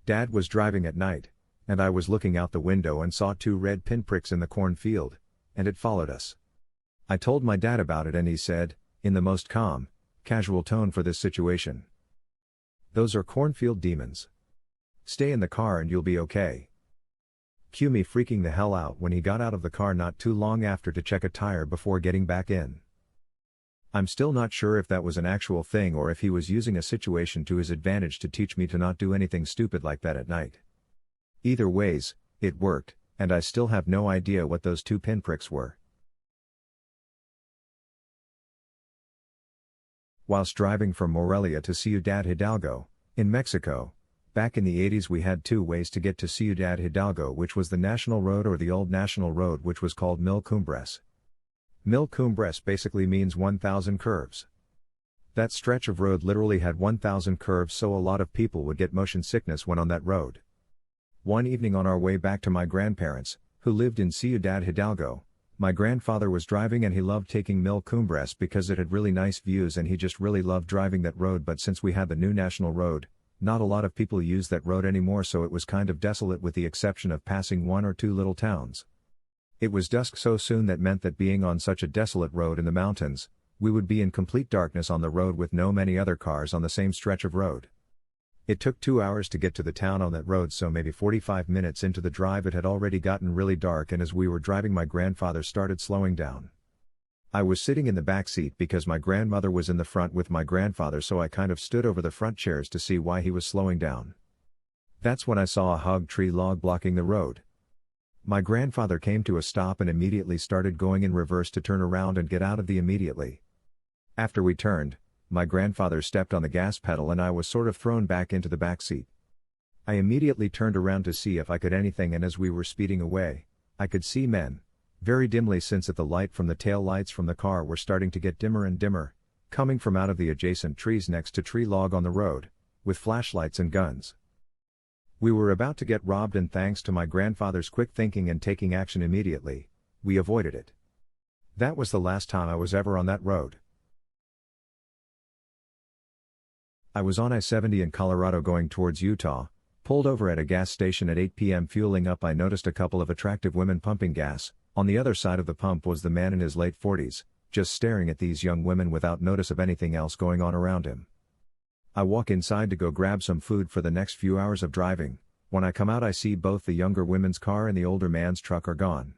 Dad was driving at night, and I was looking out the window and saw 2 red pinpricks in the cornfield, and it followed us. I told my dad about it and he said, in the most calm, casual tone for this situation, "Those are cornfield demons. Stay in the car and you'll be okay." Cue me freaking the hell out when he got out of the car not too long after to check a tire before getting back in. I'm still not sure if that was an actual thing or if he was using a situation to his advantage to teach me to not do anything stupid like that at night. Either ways, it worked, and I still have no idea what those 2 pinpricks were. Whilst driving from Morelia to Ciudad Hidalgo, in Mexico, back in the 80s we had 2 ways to get to Ciudad Hidalgo, which was the National Road or the old National Road, which was called Mil Cumbres. Mil Cumbres basically means 1,000 curves. That stretch of road literally had 1,000 curves, so a lot of people would get motion sickness when on that road. One evening on our way back to my grandparents, who lived in Ciudad Hidalgo, my grandfather was driving and he loved taking Mil Cumbres because it had really nice views and he just really loved driving that road, but since we had the new National Road, not a lot of people use that road anymore, so it was kind of desolate with the exception of passing 1 or 2 little towns. It was dusk so soon that meant that being on such a desolate road in the mountains, we would be in complete darkness on the road with no many other cars on the same stretch of road. It took 2 hours to get to the town on that road, so maybe 45 minutes into the drive it had already gotten really dark, and as we were driving my grandfather started slowing down. I was sitting in the back seat because my grandmother was in the front with my grandfather, so I kind of stood over the front chairs to see why he was slowing down. That's when I saw a hog tree log blocking the road. My grandfather came to a stop and immediately started going in reverse to turn around and get out of the immediately. After we turned, my grandfather stepped on the gas pedal and I was sort of thrown back into the back seat. I immediately turned around to see if I could anything, and as we were speeding away, I could see men, very dimly since the light from the tail lights from the car were starting to get dimmer and dimmer, coming from out of the adjacent trees next to tree log on the road, with flashlights and guns. We were about to get robbed, and thanks to my grandfather's quick thinking and taking action immediately, we avoided it. That was the last time I was ever on that road. I was on I-70 in Colorado going towards Utah, pulled over at a gas station at 8 p.m. fueling up. I noticed a couple of attractive women pumping gas. On the other side of the pump was the man in his late 40s, just staring at these young women without notice of anything else going on around him. I walk inside to go grab some food for the next few hours of driving. When I come out I see both the younger women's car and the older man's truck are gone.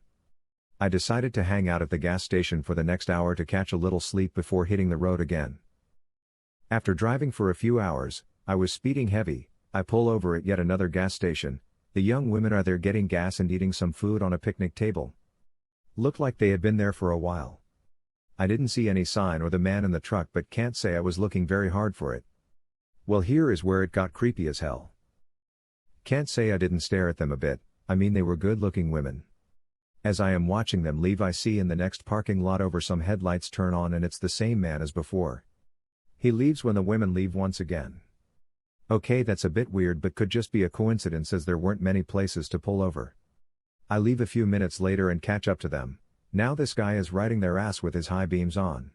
I decided to hang out at the gas station for the next hour to catch a little sleep before hitting the road again. After driving for a few hours, I was speeding heavy. I pull over at yet another gas station. The young women are there getting gas and eating some food on a picnic table. Looked like they had been there for a while. I didn't see any sign or the man in the truck, but can't say I was looking very hard for it. Well, here is where it got creepy as hell. Can't say I didn't stare at them a bit. I mean, they were good-looking women. As I am watching them leave, I see in the next parking lot over some headlights turn on, and it's the same man as before. He leaves when the women leave once again. Okay, that's a bit weird, but could just be a coincidence as there weren't many places to pull over. I leave a few minutes later and catch up to them. Now this guy is riding their ass with his high beams on.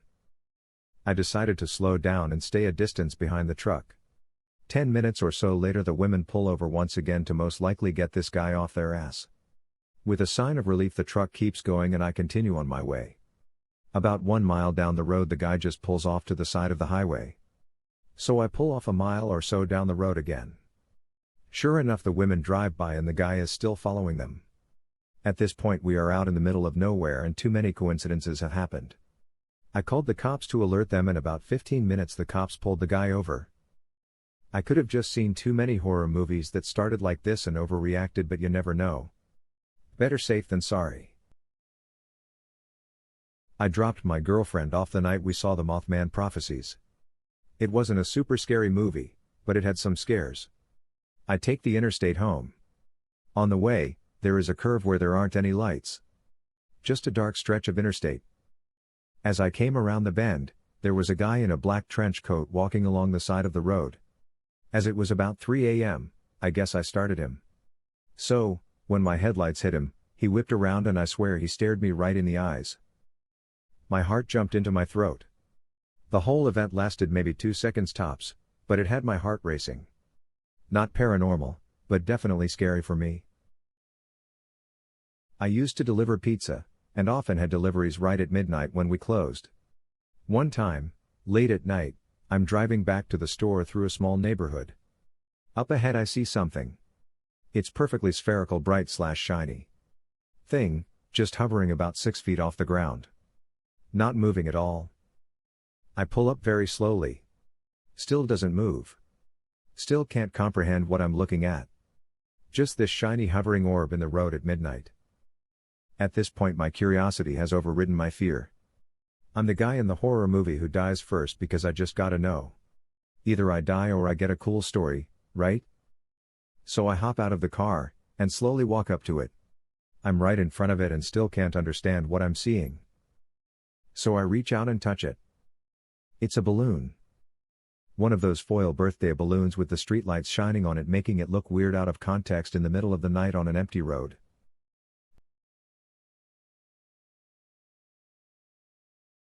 I decided to slow down and stay a distance behind the truck. 10 minutes or so later the women pull over once again to most likely get this guy off their ass. With a sign of relief the truck keeps going and I continue on my way. About 1 mile down the road the guy just pulls off to the side of the highway. So I pull off a mile or so down the road again. Sure enough, the women drive by and the guy is still following them. At this point we are out in the middle of nowhere and too many coincidences have happened. I called the cops to alert them. In about 15 minutes the cops pulled the guy over. I could have just seen too many horror movies that started like this and overreacted, but you never know. Better safe than sorry. I dropped my girlfriend off the night we saw the Mothman Prophecies. It wasn't a super scary movie, but it had some scares. I take the interstate home. On the way, there is a curve where there aren't any lights. Just a dark stretch of interstate. As I came around the bend, there was a guy in a black trench coat walking along the side of the road. As it was about 3 a.m., I guess I started him. So, when my headlights hit him, he whipped around and I swear he stared me right in the eyes. My heart jumped into my throat. The whole event lasted maybe 2 seconds tops, but it had my heart racing. Not paranormal, but definitely scary for me. I used to deliver pizza, and often had deliveries right at midnight when we closed. One time, late at night, I'm driving back to the store through a small neighborhood. Up ahead I see something. It's perfectly spherical, bright/shiny thing, just hovering about 6 feet off the ground. Not moving at all. I pull up very slowly. Still doesn't move. Still can't comprehend what I'm looking at. Just this shiny hovering orb in the road at midnight. At this point my curiosity has overridden my fear. I'm the guy in the horror movie who dies first because I just gotta know. Either I die or I get a cool story, right? So I hop out of the car, and slowly walk up to it. I'm right in front of it and still can't understand what I'm seeing. So I reach out and touch it. It's a balloon. One of those foil birthday balloons with the streetlights shining on it, making it look weird out of context in the middle of the night on an empty road.